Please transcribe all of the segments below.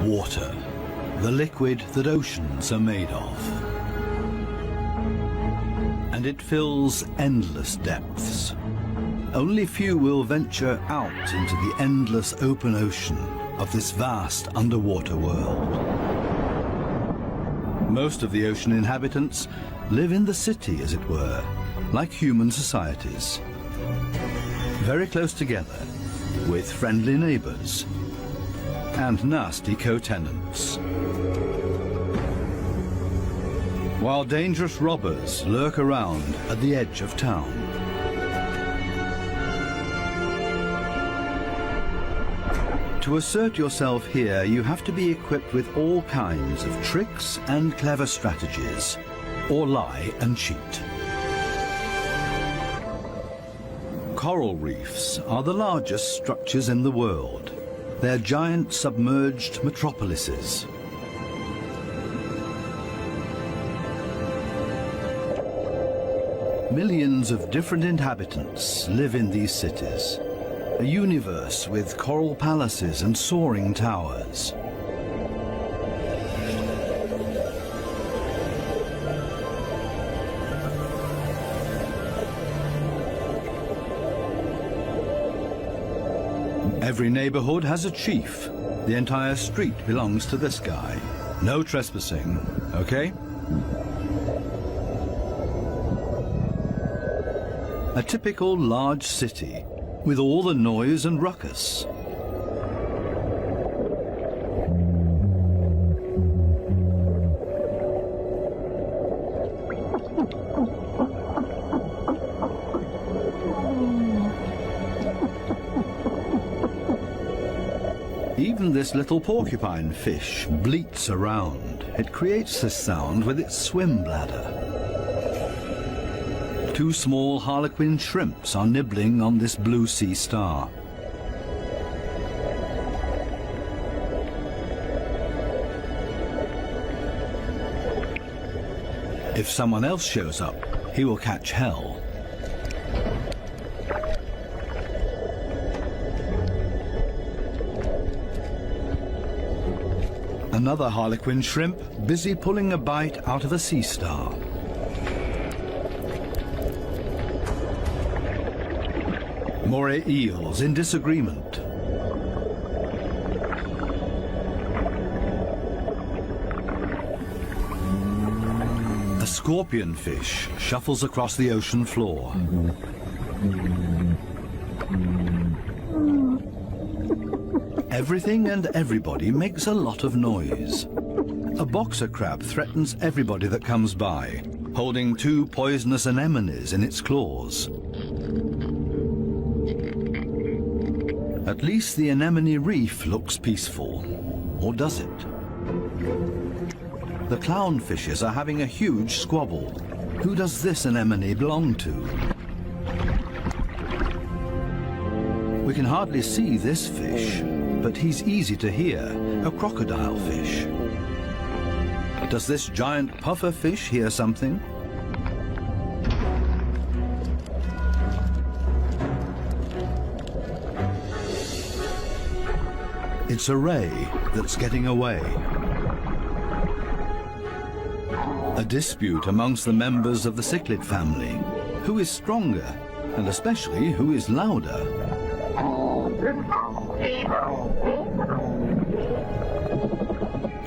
Water, the liquid that oceans are made of. And it fills endless depths. Only few will venture out into the endless open ocean of this vast underwater world. Most of the ocean inhabitants live in the city, as it were, like human societies. Very close together, with friendly neighbors and nasty co-tenants. While dangerous robbers lurk around at the edge of town. To assert yourself here, you have to be equipped with all kinds of tricks and clever strategies, or lie and cheat. Coral reefs are the largest structures in the world. They're giant submerged metropolises. Millions of different inhabitants live in these cities. A universe with coral palaces and soaring towers. Every neighborhood has a chief. The entire street belongs to this guy. No trespassing, okay? A typical large city with all the noise and ruckus. Even this little porcupine fish bleats around. It creates this sound with its swim bladder. Two small harlequin shrimps are nibbling on this blue sea star. If someone else shows up, he will catch hell. Another harlequin shrimp busy pulling a bite out of a sea star. Moray eels in disagreement. A scorpion fish shuffles across the ocean floor. Everything and everybody makes a lot of noise. A boxer crab threatens everybody that comes by, holding two poisonous anemones in its claws. At least the anemone reef looks peaceful. Or does it? The clownfishes are having a huge squabble. Who does this anemone belong to? We can hardly see this fish, but he's easy to hear, a crocodile fish. Does this giant puffer fish hear something? It's a ray that's getting away. A dispute amongst the members of the cichlid family. Who is stronger, and especially who is louder?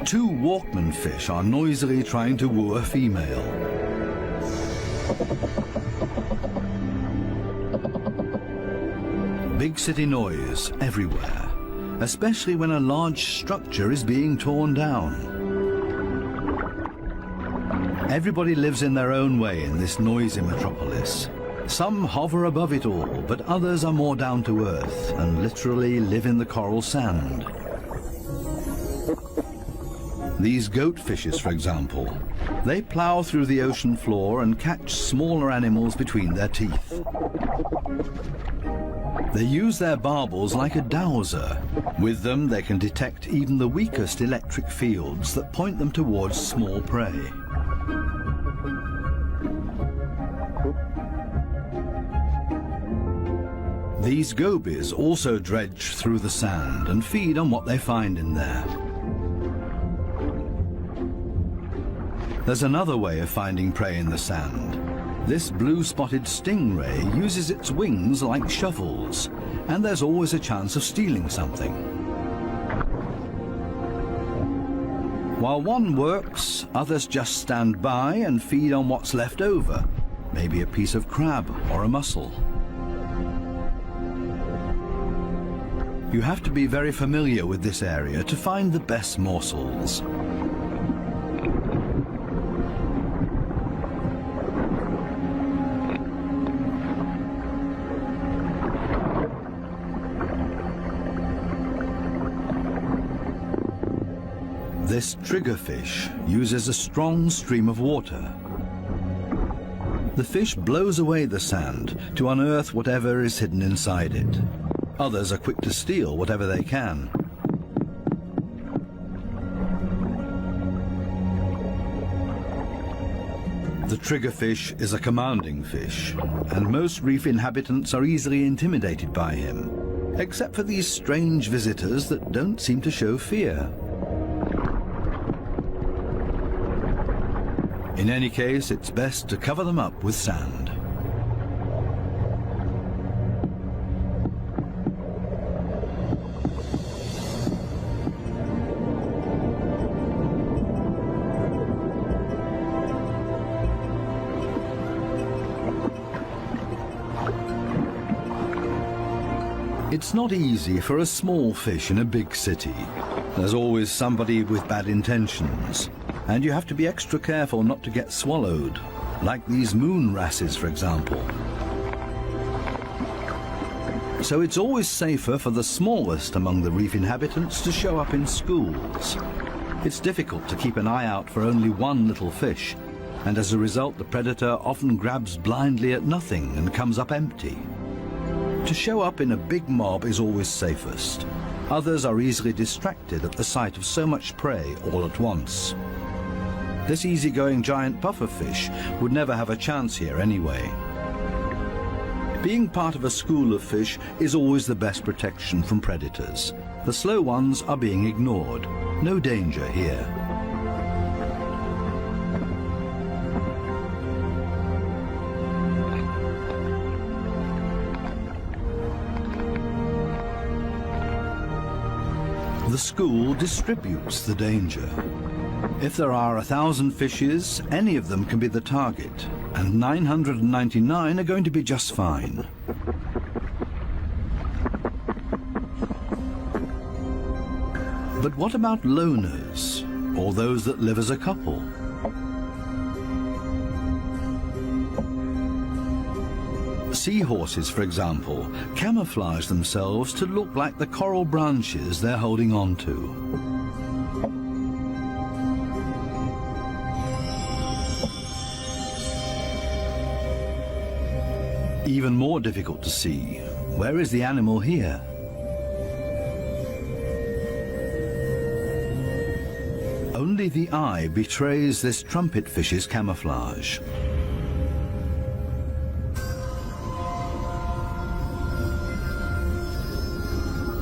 Two Walkman fish are noisily trying to woo a female. Big city noise everywhere. Especially when a large structure is being torn down. Everybody lives in their own way in this noisy metropolis. Some hover above it all, but others are more down to earth and literally live in the coral sand. These goatfishes, for example, they plow through the ocean floor and catch smaller animals between their teeth. They use their barbels like a dowser. With them, they can detect even the weakest electric fields that point them towards small prey. These gobies also dredge through the sand and feed on what they find in there. There's another way of finding prey in the sand. This blue-spotted stingray uses its wings like shovels, and there's always a chance of stealing something. While one works, others just stand by and feed on what's left over, maybe a piece of crab or a mussel. You have to be very familiar with this area to find the best morsels. This triggerfish uses a strong stream of water. The fish blows away the sand to unearth whatever is hidden inside it. Others are quick to steal whatever they can. The triggerfish is a commanding fish, and most reef inhabitants are easily intimidated by him, except for these strange visitors that don't seem to show fear. In any case, it's best to cover them up with sand. It's not easy for a small fish in a big city. There's always somebody with bad intentions, and you have to be extra careful not to get swallowed, like these moon wrasses, for example. So it's always safer for the smallest among the reef inhabitants to show up in schools. It's difficult to keep an eye out for only one little fish, and as a result the predator often grabs blindly at nothing and comes up empty. To show up in a big mob is always safest. Others are easily distracted at the sight of so much prey all at once. This easygoing giant pufferfish would never have a chance here anyway. Being part of a school of fish is always the best protection from predators. The slow ones are being ignored. No danger here. The school distributes the danger. If there are 1,000 fishes, any of them can be the target, and 999 are going to be just fine. But what about loners, or those that live as a couple? Seahorses, for example, camouflage themselves to look like the coral branches they're holding on to. Even more difficult to see, where is the animal here? Only the eye betrays this trumpetfish's camouflage.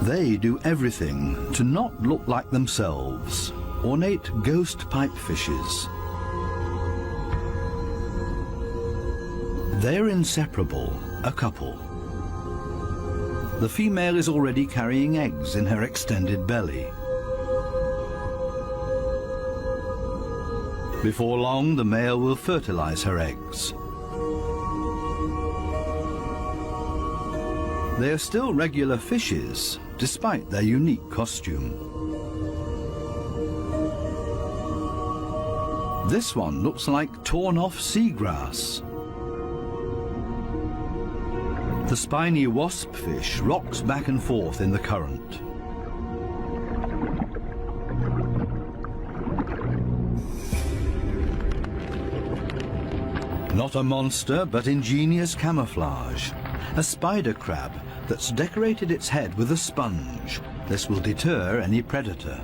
They do everything to not look like themselves, ornate ghost pipefishes. They're inseparable, a couple. The female is already carrying eggs in her extended belly. Before long, the male will fertilize her eggs. They are still regular fishes, despite their unique costume. This one looks like torn-off seagrass. The spiny waspfish rocks back and forth in the current. Not a monster, but ingenious camouflage. A spider crab that's decorated its head with a sponge. This will deter any predator.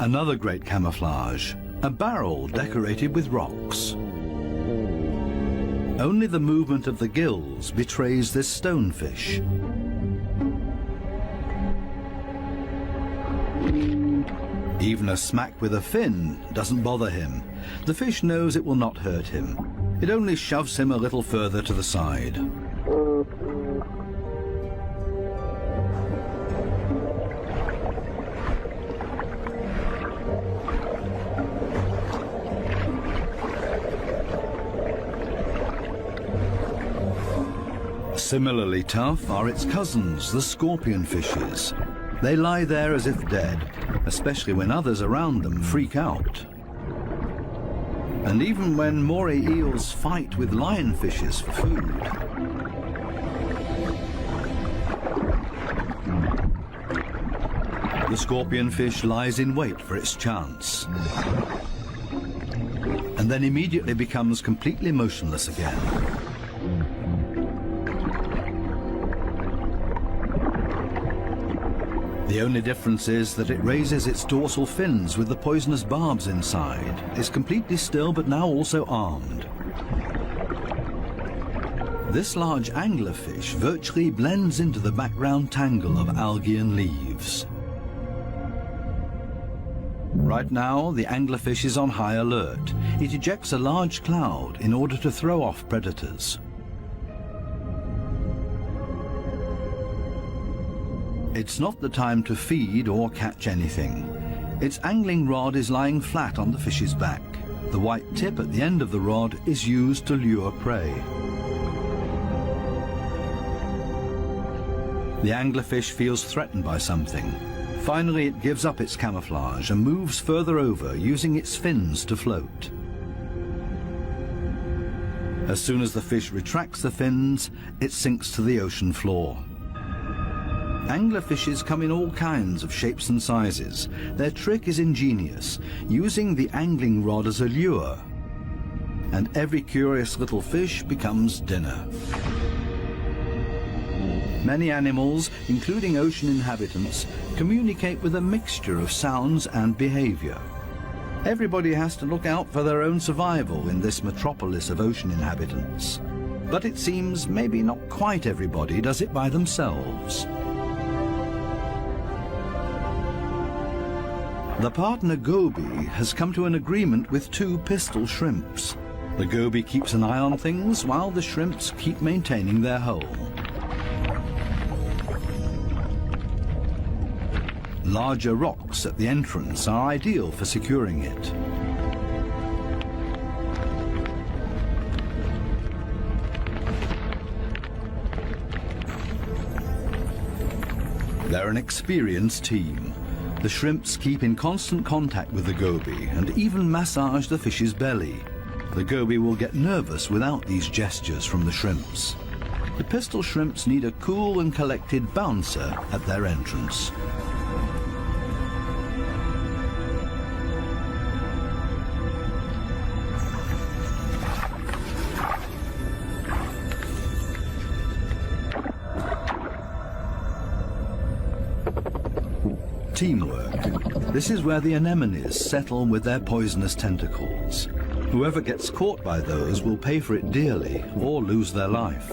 Another great camouflage, a barrel decorated with rocks. Only the movement of the gills betrays this stonefish. Even a smack with a fin doesn't bother him. The fish knows it will not hurt him. It only shoves him a little further to the side. Similarly tough are its cousins, the scorpion fishes. They lie there as if dead, especially when others around them freak out. And even when moray eels fight with lionfishes for food. The scorpion fish lies in wait for its chance, and then immediately becomes completely motionless again. The only difference is that it raises its dorsal fins with the poisonous barbs inside, is completely still but now also armed. This large anglerfish virtually blends into the background tangle of algae and leaves. Right now, the anglerfish is on high alert. It ejects a large cloud in order to throw off predators. It's not the time to feed or catch anything. Its angling rod is lying flat on the fish's back. The white tip at the end of the rod is used to lure prey. The anglerfish feels threatened by something. Finally, it gives up its camouflage and moves further over, using its fins to float. As soon as the fish retracts the fins, it sinks to the ocean floor. Anglerfishes come in all kinds of shapes and sizes. Their trick is ingenious, using the angling rod as a lure. And every curious little fish becomes dinner. Many animals, including ocean inhabitants, communicate with a mixture of sounds and behavior. Everybody has to look out for their own survival in this metropolis of ocean inhabitants. But it seems maybe not quite everybody does it by themselves. The partner goby has come to an agreement with two pistol shrimps. The goby keeps an eye on things while the shrimps keep maintaining their hole. Larger rocks at the entrance are ideal for securing it. They're an experienced team. The shrimps keep in constant contact with the goby and even massage the fish's belly. The goby will get nervous without these gestures from the shrimps. The pistol shrimps need a cool and collected bouncer at their entrance. Teamwork. This is where the anemones settle with their poisonous tentacles. Whoever gets caught by those will pay for it dearly or lose their life.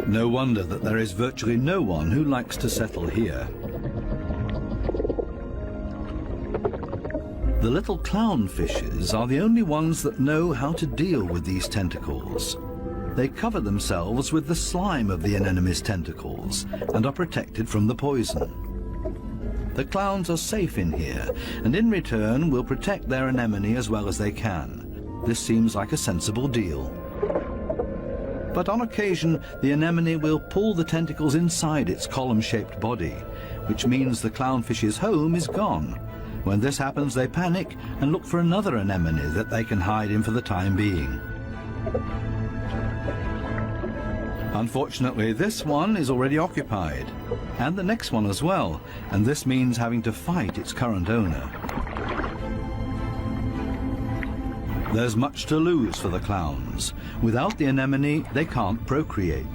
No wonder that there is virtually no one who likes to settle here. The little clownfishes are the only ones that know how to deal with these tentacles. They cover themselves with the slime of the anemone's tentacles and are protected from the poison. The clowns are safe in here, and in return will protect their anemone as well as they can. This seems like a sensible deal. But on occasion, the anemone will pull the tentacles inside its column-shaped body, which means the clownfish's home is gone. When this happens, they panic and look for another anemone that they can hide in for the time being. Unfortunately, this one is already occupied, and the next one as well, and this means having to fight its current owner. There's much to lose for the clowns. Without the anemone, they can't procreate.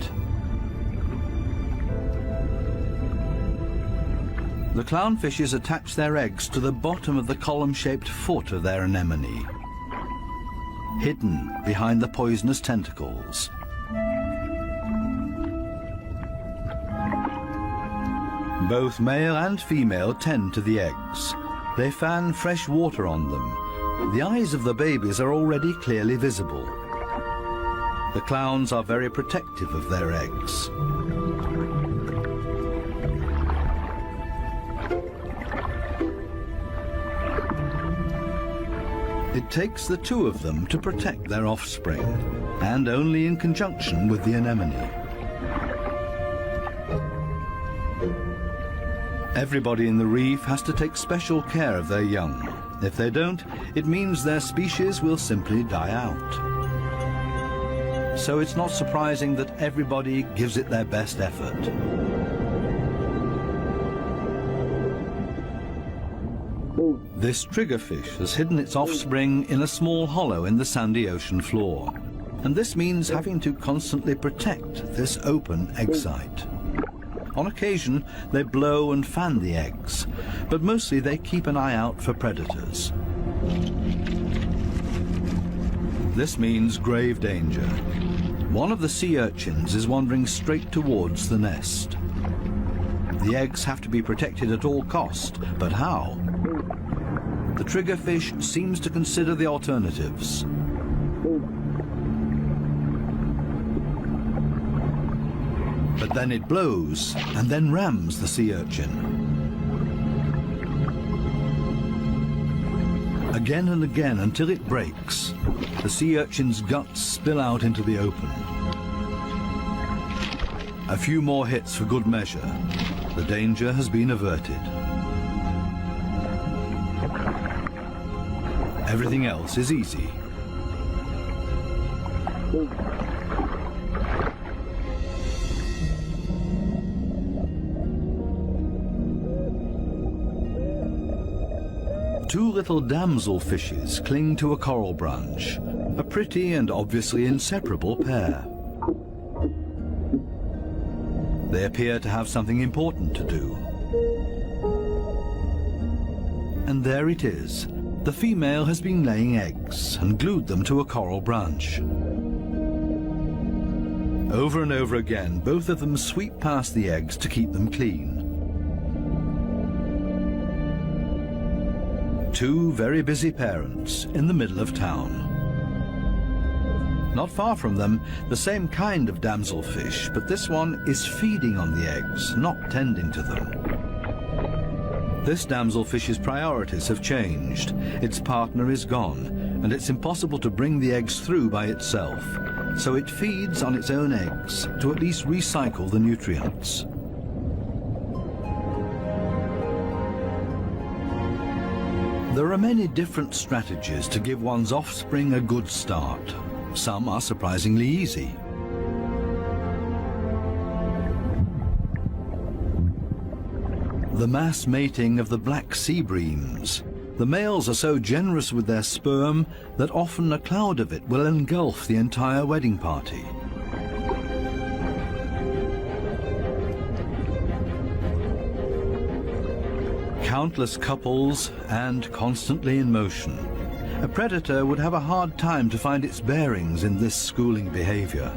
The clownfishes attach their eggs to the bottom of the column-shaped foot of their anemone, hidden behind the poisonous tentacles. Both male and female tend to the eggs. They fan fresh water on them. The eyes of the babies are already clearly visible. The clowns are very protective of their eggs. It takes the two of them to protect their offspring, and only in conjunction with the anemone. Everybody in the reef has to take special care of their young. If they don't, it means their species will simply die out. So it's not surprising that everybody gives it their best effort. This triggerfish has hidden its offspring in a small hollow in the sandy ocean floor, and this means having to constantly protect this open egg site. On occasion, they blow and fan the eggs, but mostly they keep an eye out for predators. This means grave danger. One of the sea urchins is wandering straight towards the nest. The eggs have to be protected at all cost, but how? The triggerfish seems to consider the alternatives. But then it blows and then rams the sea urchin. Again and again until it breaks, the sea urchin's guts spill out into the open. A few more hits for good measure. The danger has been averted. Everything else is easy. Two little damselfishes cling to a coral branch, a pretty and obviously inseparable pair. They appear to have something important to do. And there it is. The female has been laying eggs and glued them to a coral branch. Over and over again, both of them sweep past the eggs to keep them clean. Two very busy parents in the middle of town. Not far from them, the same kind of damselfish, but this one is feeding on the eggs, not tending to them. This damselfish's priorities have changed. Its partner is gone, and it's impossible to bring the eggs through by itself. So it feeds on its own eggs to at least recycle the nutrients. There are many different strategies to give one's offspring a good start. Some are surprisingly easy. The mass mating of the black sea breams. The males are so generous with their sperm that often a cloud of it will engulf the entire wedding party. Countless couples and constantly in motion. A predator would have a hard time to find its bearings in this schooling behavior.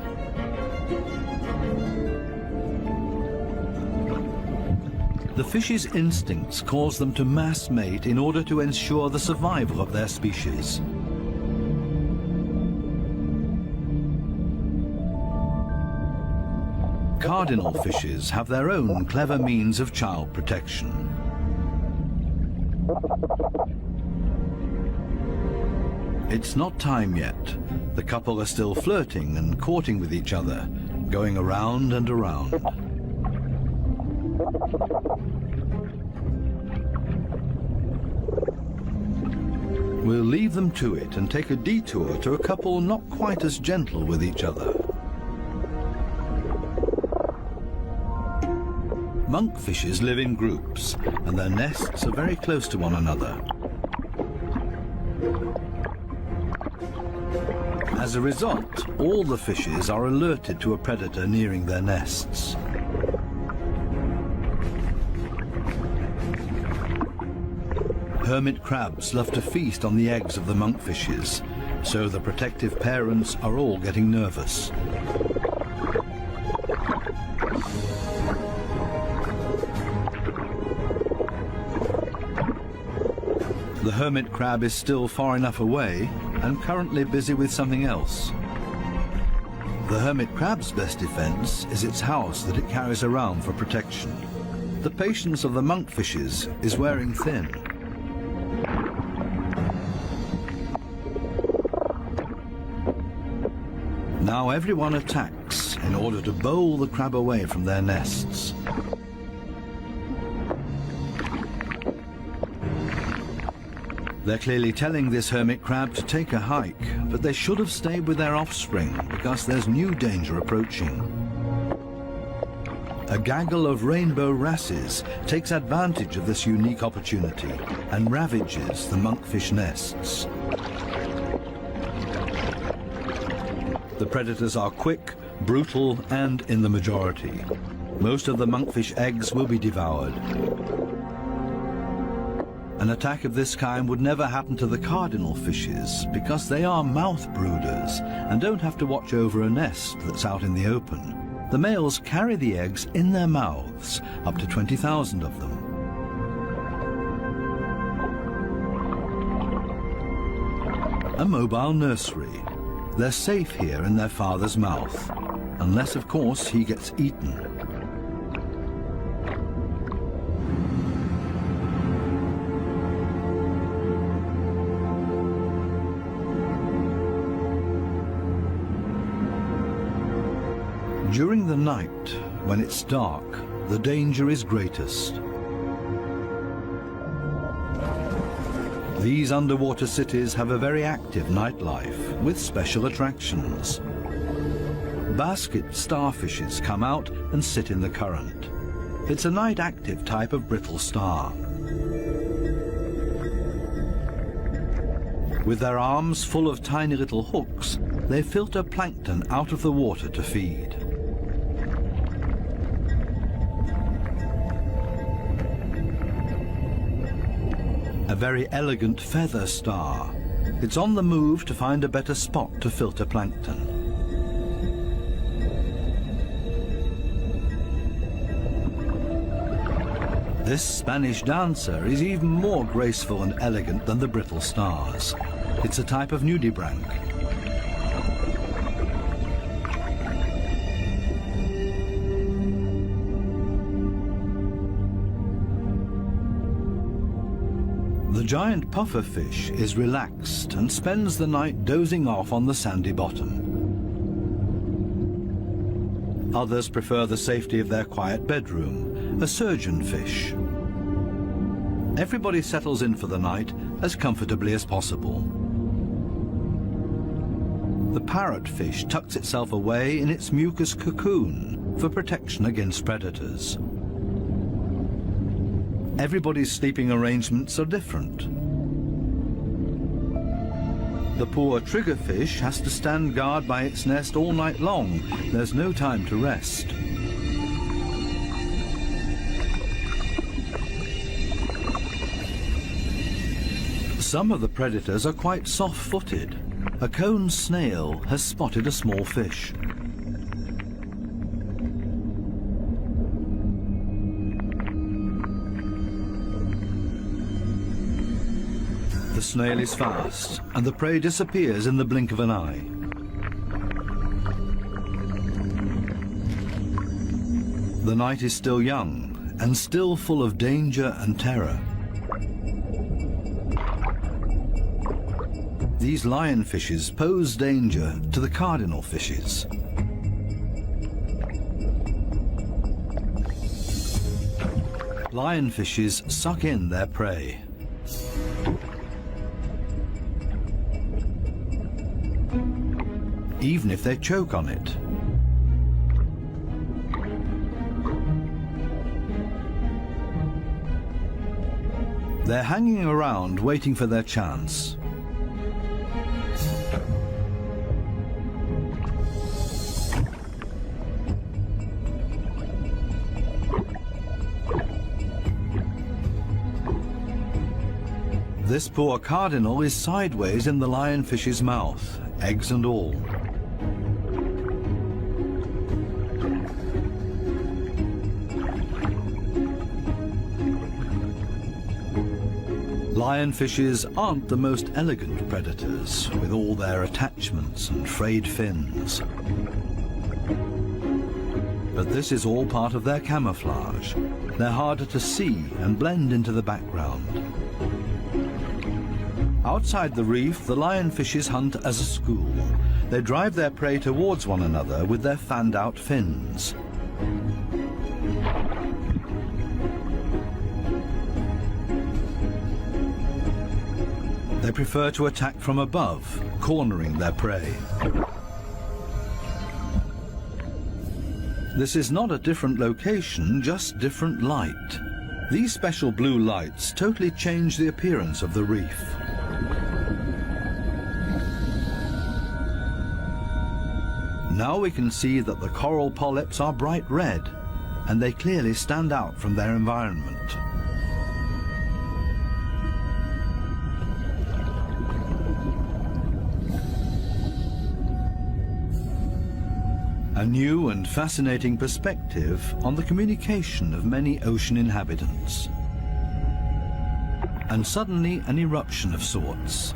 The fish's instincts cause them to mass mate in order to ensure the survival of their species. Cardinal fishes have their own clever means of child protection. It's not time yet. The couple are still flirting and courting with each other, going around and around. We'll leave them to it and take a detour to a couple not quite as gentle with each other. Monkfishes live in groups, and their nests are very close to one another. As a result, all the fishes are alerted to a predator nearing their nests. Hermit crabs love to feast on the eggs of the monkfishes, so the protective parents are all getting nervous. The hermit crab is still far enough away and currently busy with something else. The hermit crab's best defense is its house that it carries around for protection. The patience of the monkfishes is wearing thin. Now everyone attacks in order to bowl the crab away from their nests. They're clearly telling this hermit crab to take a hike, but they should have stayed with their offspring because there's new danger approaching. A gaggle of rainbow wrasses takes advantage of this unique opportunity and ravages the monkfish nests. The predators are quick, brutal, and in the majority. Most of the monkfish eggs will be devoured. An attack of this kind would never happen to the cardinal fishes because they are mouth brooders and don't have to watch over a nest that's out in the open. The males carry the eggs in their mouths, up to 20,000 of them. A mobile nursery. They're safe here in their father's mouth, unless, of course, he gets eaten. During the night, when it's dark, the danger is greatest. These underwater cities have a very active nightlife with special attractions. Basket starfishes come out and sit in the current. It's a night-active type of brittle star. With their arms full of tiny little hooks, they filter plankton out of the water to feed. A very elegant feather star. It's on the move to find a better spot to filter plankton. This Spanish dancer is even more graceful and elegant than the brittle stars. It's a type of nudibranch. The giant pufferfish is relaxed and spends the night dozing off on the sandy bottom. Others prefer the safety of their quiet bedroom, a surgeonfish. Everybody settles in for the night as comfortably as possible. The parrotfish tucks itself away in its mucus cocoon for protection against predators. Everybody's sleeping arrangements are different. The poor triggerfish has to stand guard by its nest all night long. There's no time to rest. Some of the predators are quite soft-footed. A cone snail has spotted a small fish. The snail is fast, and the prey disappears in the blink of an eye. The night is still young, and still full of danger and terror. These lionfishes pose danger to the cardinal fishes. Lionfishes suck in their prey. Even if they choke on it. They're hanging around waiting for their chance. This poor cardinal is sideways in the lionfish's mouth, eggs and all. Lionfishes aren't the most elegant predators, with all their attachments and frayed fins. But this is all part of their camouflage. They're harder to see and blend into the background. Outside the reef, the lionfishes hunt as a school. They drive their prey towards one another with their fanned-out fins. They prefer to attack from above, cornering their prey. This is not a different location, just different light. These special blue lights totally change the appearance of the reef. Now we can see that the coral polyps are bright red, and they clearly stand out from their environment. A new and fascinating perspective on the communication of many ocean inhabitants. And suddenly an eruption of sorts.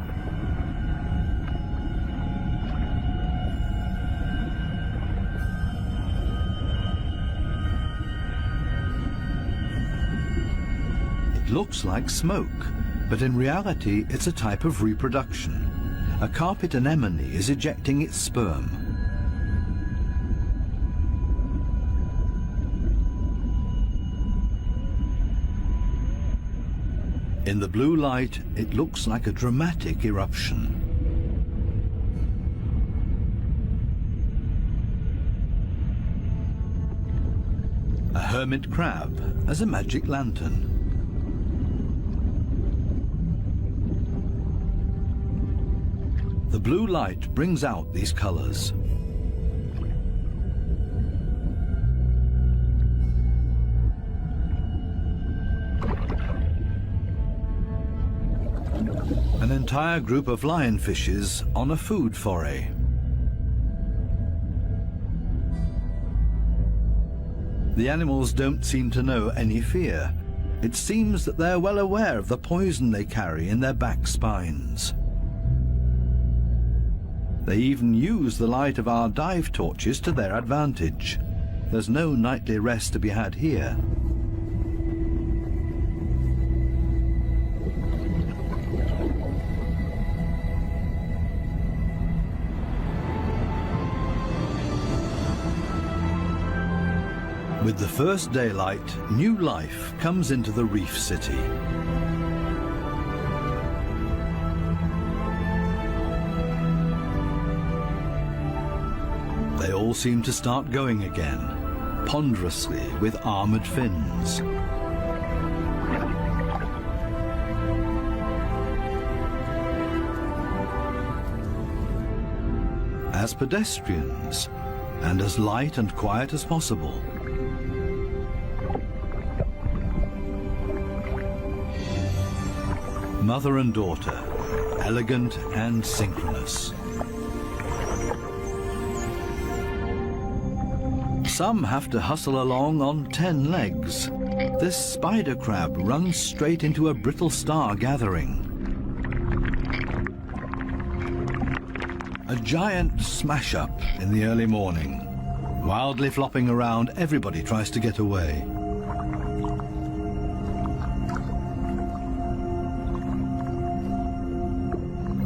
It looks like smoke, but in reality it's a type of reproduction. A carpet anemone is ejecting its sperm. In the blue light, it looks like a dramatic eruption. A hermit crab as a magic lantern. The blue light brings out these colors. An entire group of lionfishes on a food foray. The animals don't seem to know any fear. It seems that they're well aware of the poison they carry in their back spines. They even use the light of our dive torches to their advantage. There's no nightly rest to be had here. With the first daylight, new life comes into the reef city. They all seem to start going again, ponderously with armored fins. As pedestrians, and as light and quiet as possible. Mother and daughter, elegant and synchronous. Some have to hustle along on 10 legs. This spider crab runs straight into a brittle star gathering. A giant smash-up in the early morning. Wildly flopping around, everybody tries to get away.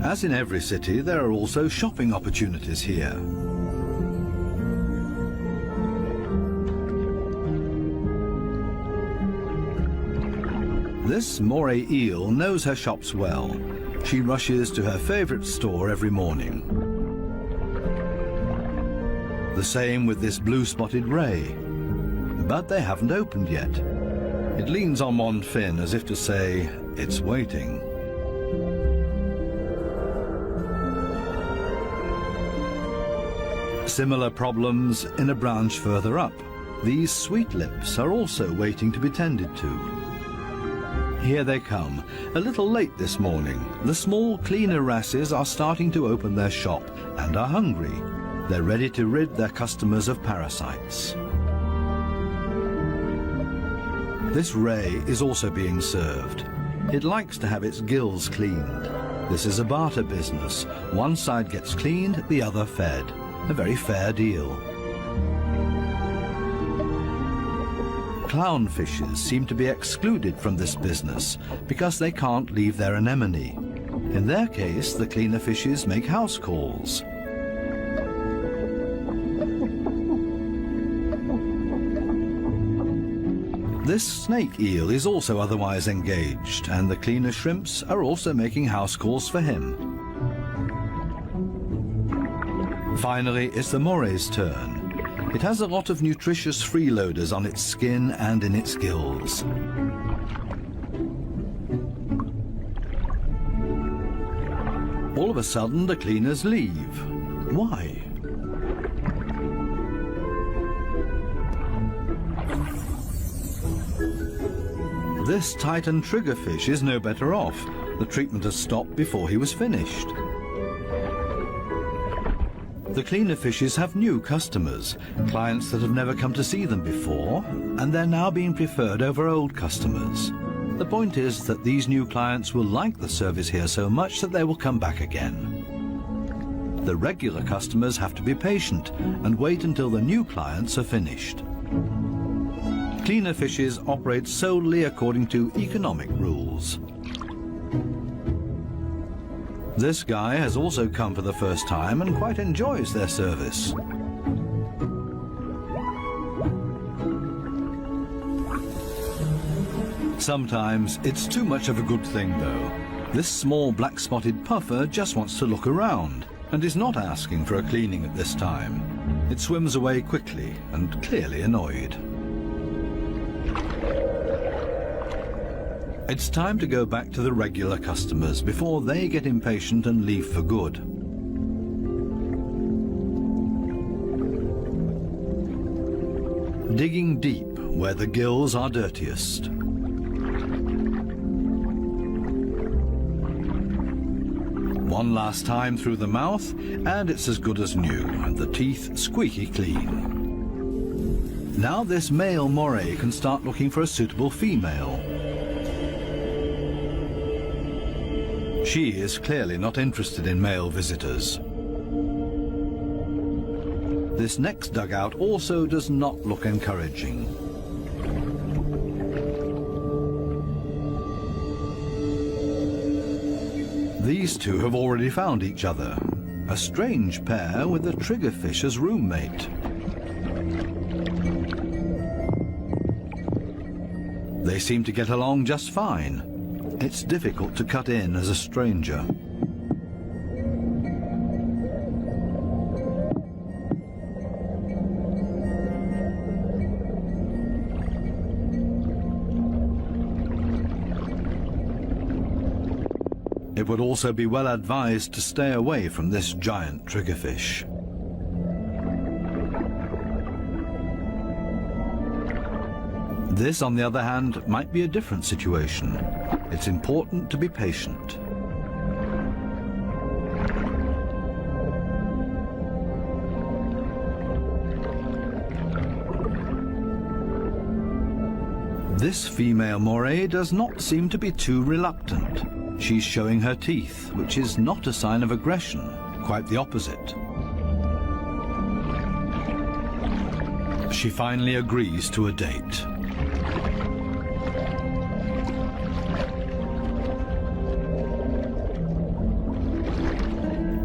As in every city, there are also shopping opportunities here. This moray eel knows her shops well. She rushes to her favorite store every morning. The same with this blue-spotted ray. But they haven't opened yet. It leans on one fin as if to say, it's waiting. Similar problems in a branch further up. These sweet lips are also waiting to be tended to. Here they come, a little late this morning. The small, cleaner wrasses are starting to open their shop and are hungry. They're ready to rid their customers of parasites. This ray is also being served. It likes to have its gills cleaned. This is a barter business. One side gets cleaned, the other fed. A very fair deal. Clownfishes seem to be excluded from this business because they can't leave their anemone. In their case, the cleaner fishes make house calls. This snake eel is also otherwise engaged, and the cleaner shrimps are also making house calls for him. Finally, it's the moray's turn. It has a lot of nutritious freeloaders on its skin and in its gills. All of a sudden, the cleaners leave. Why? This Titan triggerfish is no better off. The treatment has stopped before he was finished. The cleaner fishes have new customers, clients that have never come to see them before, and they're now being preferred over old customers. The point is that these new clients will like the service here so much that they will come back again. The regular customers have to be patient and wait until the new clients are finished. Cleaner fishes operate solely according to economic rules. This guy has also come for the first time and quite enjoys their service. Sometimes it's too much of a good thing, though. This small black-spotted puffer just wants to look around and is not asking for a cleaning at this time. It swims away quickly and clearly annoyed. It's time to go back to the regular customers before they get impatient and leave for good. Digging deep where the gills are dirtiest. One last time through the mouth, and it's as good as new, and the teeth squeaky clean. Now this male moray can start looking for a suitable female. She is clearly not interested in male visitors. This next dugout also does not look encouraging. These two have already found each other. A strange pair with a triggerfish as roommate. They seem to get along just fine. It's difficult to cut in as a stranger. It would also be well advised to stay away from this giant triggerfish. This, on the other hand, might be a different situation. It's important to be patient. This female moray does not seem to be too reluctant. She's showing her teeth, which is not a sign of aggression, quite the opposite. She finally agrees to a date.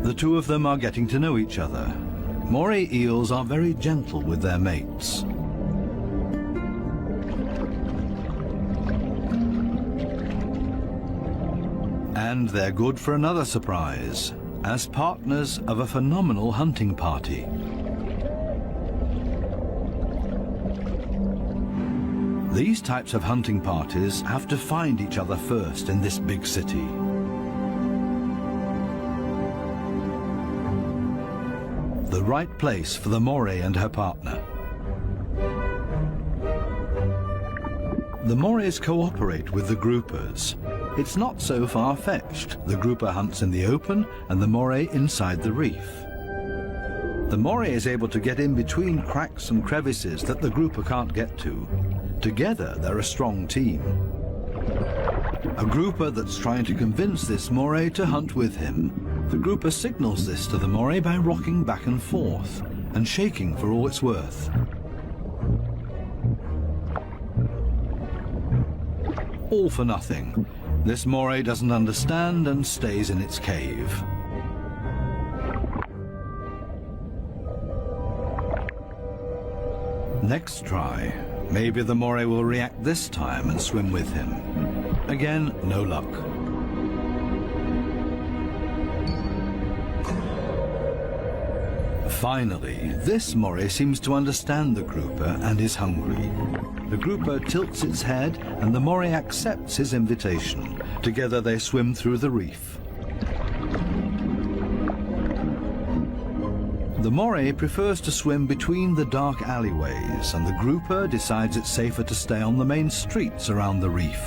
The two of them are getting to know each other. Moray eels are very gentle with their mates. And they're good for another surprise, as partners of a phenomenal hunting party. These types of hunting parties have to find each other first in this big city. The right place for the moray and her partner. The morays cooperate with the groupers. It's not so far-fetched. The grouper hunts in the open and the moray inside the reef. The moray is able to get in between cracks and crevices that the grouper can't get to. Together, they're a strong team. a grouper that's trying to convince this moray to hunt with him. The grouper signals this to the moray by rocking back and forth and shaking for all it's worth. All for nothing. This moray doesn't understand and stays in its cave. Next try. Maybe the moray will react this time and swim with him. Again, no luck. Finally, this moray seems to understand the grouper and is hungry. The grouper tilts its head and the moray accepts his invitation. Together they swim through the reef. The moray prefers to swim between the dark alleyways, and the grouper decides it's safer to stay on the main streets around the reef.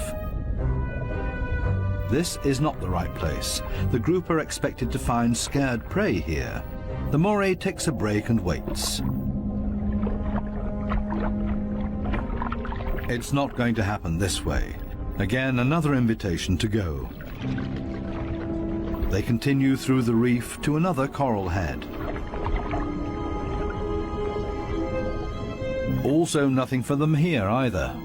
This is not the right place. The grouper expected to find scared prey here. The moray takes a break and waits. It's not going to happen this way. Again, another invitation to go. They continue through the reef to another coral head. Also nothing for them here either.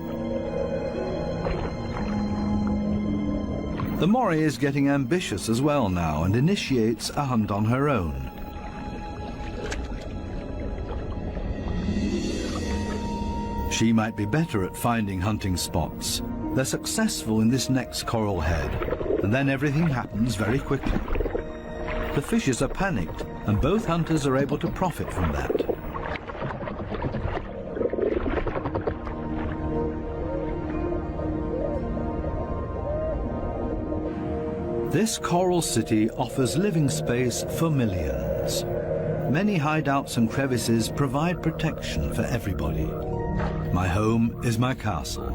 The moray is getting ambitious as well now and initiates a hunt on her own. She might be better at finding hunting spots. They're successful in this next coral head, and then everything happens very quickly. The fishes are panicked, and both hunters are able to profit from that. This coral city offers living space for millions. Many hideouts and crevices provide protection for everybody. My home is my castle.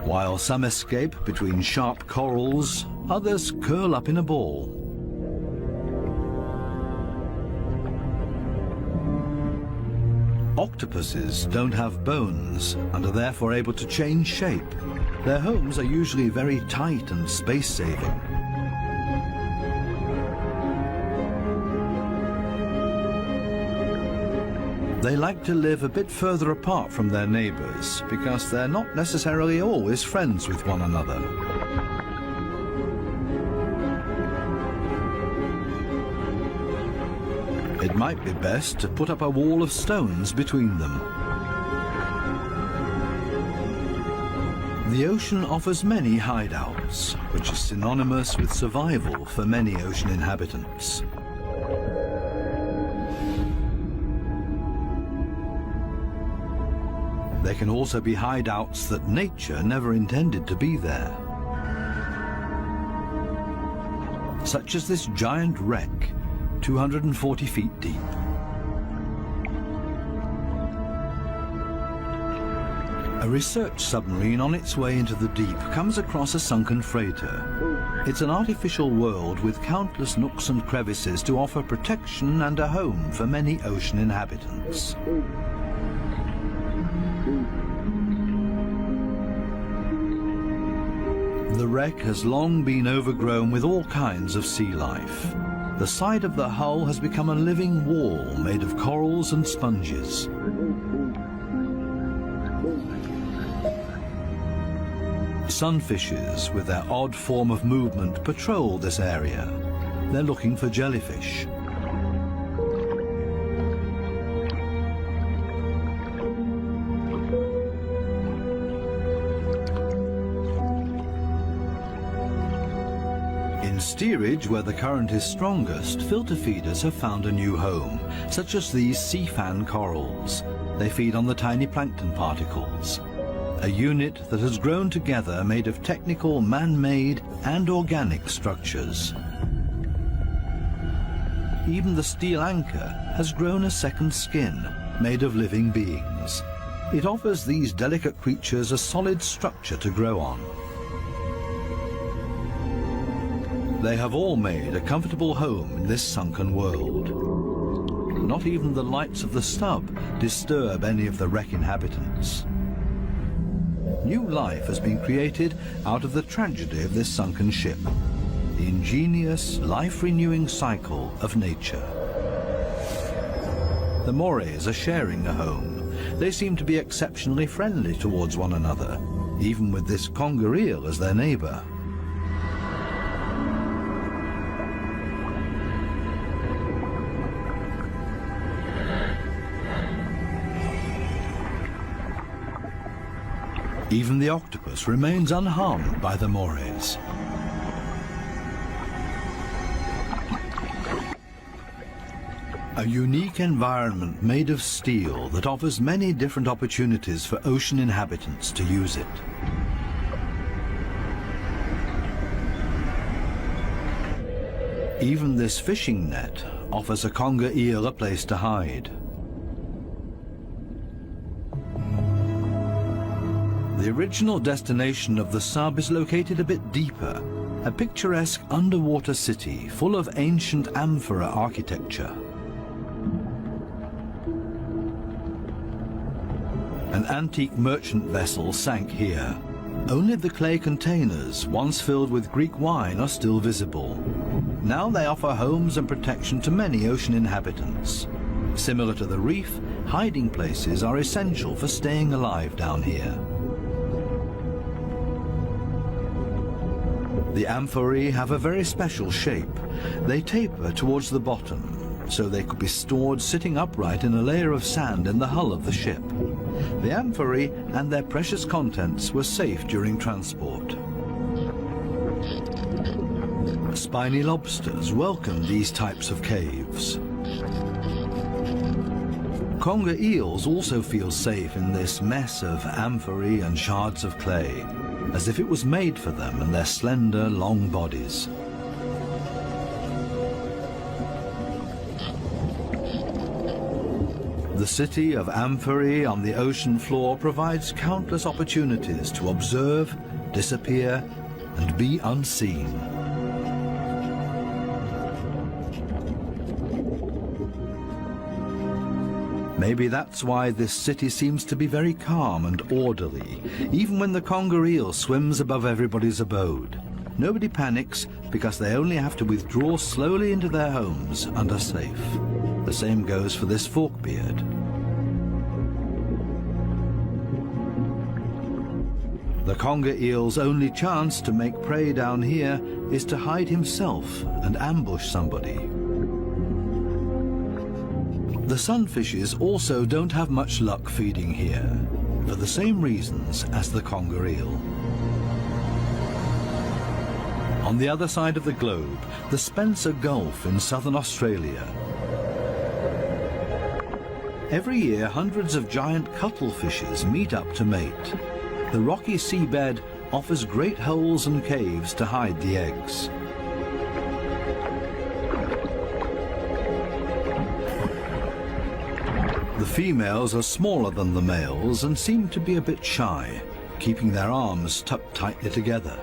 While some escape between sharp corals, others curl up in a ball. Octopuses don't have bones and are therefore able to change shape. Their homes are usually very tight and space-saving. They like to live a bit further apart from their neighbors because they're not necessarily always friends with one another. It might be best to put up a wall of stones between them. The ocean offers many hideouts, which is synonymous with survival for many ocean inhabitants. There can also be hideouts that nature never intended to be there. Such as this giant wreck, 240 feet deep. A research submarine on its way into the deep comes across a sunken freighter. It's an artificial world with countless nooks and crevices to offer protection and a home for many ocean inhabitants. The wreck has long been overgrown with all kinds of sea life. The side of the hull has become a living wall made of corals and sponges. Sunfishes, with their odd form of movement, patrol this area. They're looking for jellyfish. In steerage, where the current is strongest, filter feeders have found a new home, such as these sea fan corals. They feed on the tiny plankton particles. A unit that has grown together made of technical, man-made and organic structures. Even the steel anchor has grown a second skin, made of living beings. It offers these delicate creatures a solid structure to grow on. They have all made a comfortable home in this sunken world. Not even the lights of the stub disturb any of the wreck inhabitants. New life has been created out of the tragedy of this sunken ship, the ingenious, life-renewing cycle of nature. The morays are sharing a home. They seem to be exceptionally friendly towards one another, even with this conger eel as their neighbour. Even the octopus remains unharmed by the morays. A unique environment made of steel that offers many different opportunities for ocean inhabitants to use it. Even this fishing net offers a conger eel a place to hide. The original destination of the sub is located a bit deeper, a picturesque underwater city full of ancient amphora architecture. An antique merchant vessel sank here. Only the clay containers, once filled with Greek wine, are still visible. Now they offer homes and protection to many ocean inhabitants. Similar to the reef, hiding places are essential for staying alive down here. The amphorae have a very special shape. They taper towards the bottom, so they could be stored sitting upright in a layer of sand in the hull of the ship. The amphorae and their precious contents were safe during transport. Spiny lobsters welcome these types of caves. Conger eels also feel safe in this mess of amphorae and shards of clay, as if it was made for them and their slender, long bodies. The city of amphorae on the ocean floor provides countless opportunities to observe, disappear, and be unseen. Maybe that's why this city seems to be very calm and orderly, even when the conger eel swims above everybody's abode. Nobody panics because they only have to withdraw slowly into their homes and are safe. The same goes for this forkbeard. The conger eel's only chance to make prey down here is to hide himself and ambush somebody. The sunfishes also don't have much luck feeding here, for the same reasons as the conger eel. On the other side of the globe, the Spencer Gulf in southern Australia. Every year, hundreds of giant cuttlefishes meet up to mate. The rocky seabed offers great holes and caves to hide the eggs. The females are smaller than the males and seem to be a bit shy, keeping their arms tucked tightly together.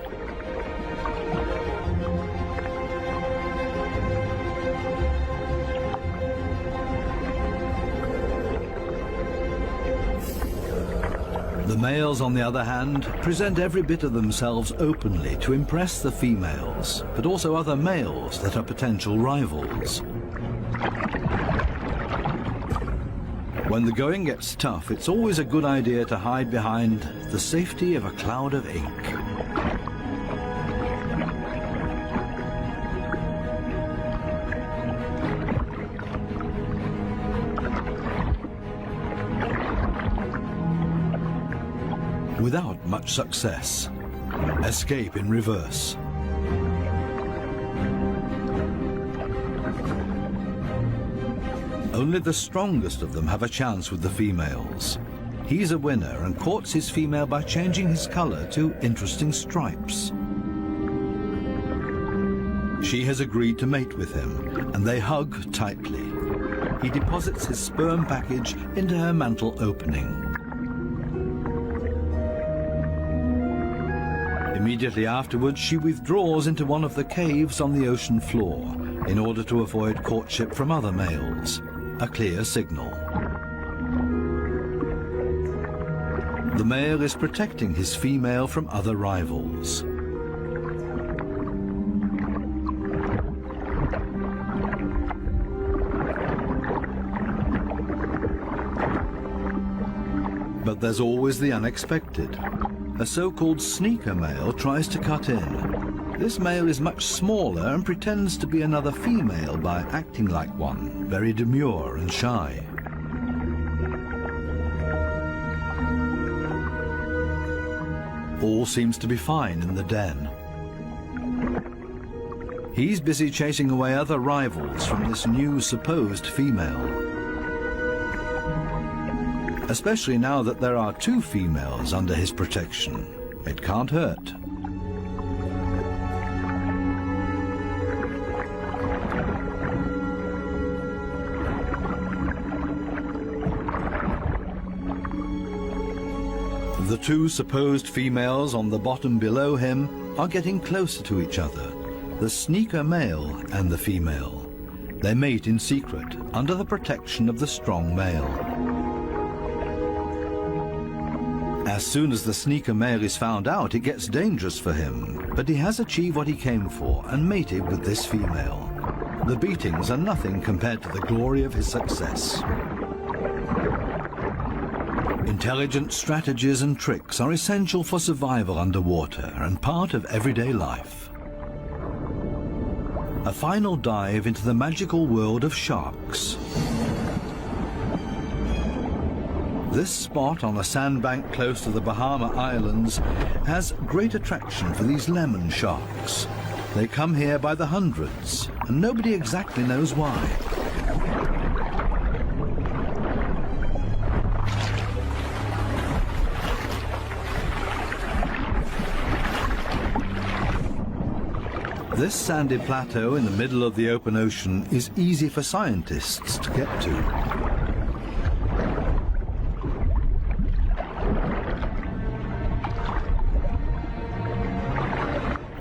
The males, on the other hand, present every bit of themselves openly to impress the females, but also other males that are potential rivals. When the going gets tough, it's always a good idea to hide behind the safety of a cloud of ink. Without much success. Escape in reverse. Only the strongest of them have a chance with the females. He's a winner and courts his female by changing his color to interesting stripes. She has agreed to mate with him, and they hug tightly. He deposits his sperm package into her mantle opening. Immediately afterwards, she withdraws into one of the caves on the ocean floor in order to avoid courtship from other males, a clear signal. The male is protecting his female from other rivals. But there's always the unexpected. A so-called sneaker male tries to cut in. This male is much smaller and pretends to be another female by acting like one, very demure and shy. All seems to be fine in the den. He's busy chasing away other rivals from this new supposed female. Especially now that there are two females under his protection. It can't hurt. The two supposed females on the bottom below him are getting closer to each other, the sneaker male and the female. They mate in secret, under the protection of the strong male. As soon as the sneaker male is found out, it gets dangerous for him, but he has achieved what he came for and mated with this female. The beatings are nothing compared to the glory of his success. Intelligent strategies and tricks are essential for survival underwater and part of everyday life. A final dive into the magical world of sharks. This spot on a sandbank close to the Bahama Islands has great attraction for these lemon sharks. They come here by the hundreds, and nobody exactly knows why. This sandy plateau in the middle of the open ocean is easy for scientists to get to.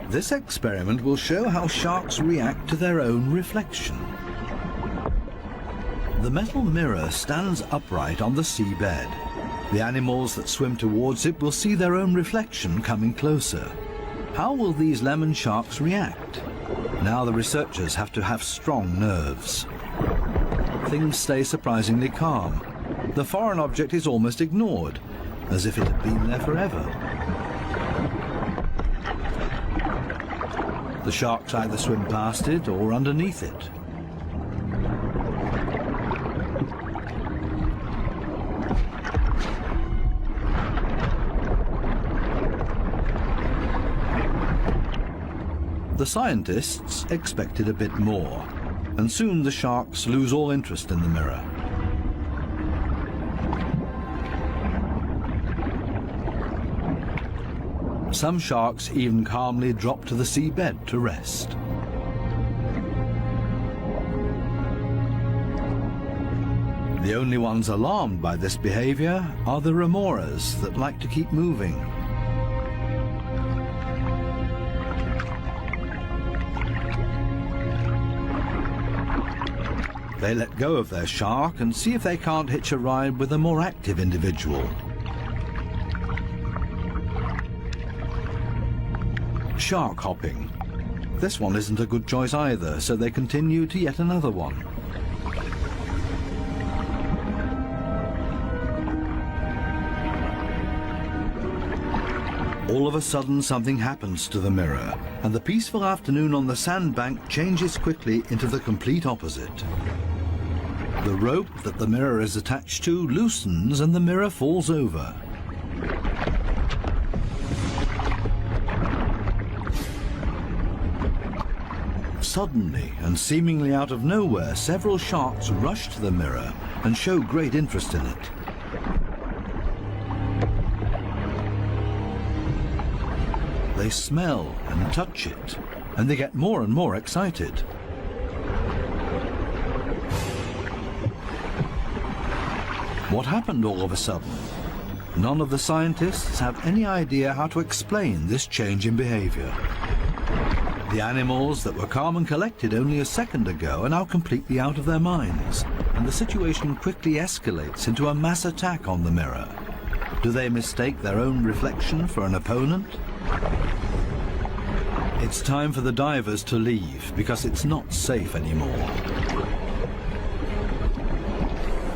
This experiment will show how sharks react to their own reflection. The metal mirror stands upright on the seabed. The animals that swim towards it will see their own reflection coming closer. How will these lemon sharks react? Now the researchers have to have strong nerves. Things stay surprisingly calm. The foreign object is almost ignored, as if it had been there forever. The sharks either swim past it or underneath it. The scientists expected a bit more, and soon the sharks lose all interest in the mirror. Some sharks even calmly drop to the seabed to rest. The only ones alarmed by this behavior are the remoras that like to keep moving. They let go of their shark and see if they can't hitch a ride with a more active individual. Shark hopping. This one isn't a good choice either, so they continue to yet another one. All of a sudden something happens to the mirror, and the peaceful afternoon on the sandbank changes quickly into the complete opposite. The rope that the mirror is attached to loosens and the mirror falls over. Suddenly, and seemingly out of nowhere, several sharks rush to the mirror and show great interest in it. They smell and touch it, and they get more and more excited. What happened all of a sudden? None of the scientists have any idea how to explain this change in behavior. The animals that were calm and collected only a second ago are now completely out of their minds, and the situation quickly escalates into a mass attack on the mirror. Do they mistake their own reflection for an opponent? It's time for the divers to leave because it's not safe anymore.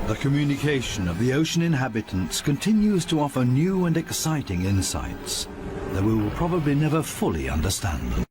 The communication of the ocean inhabitants continues to offer new and exciting insights that we will probably never fully understand.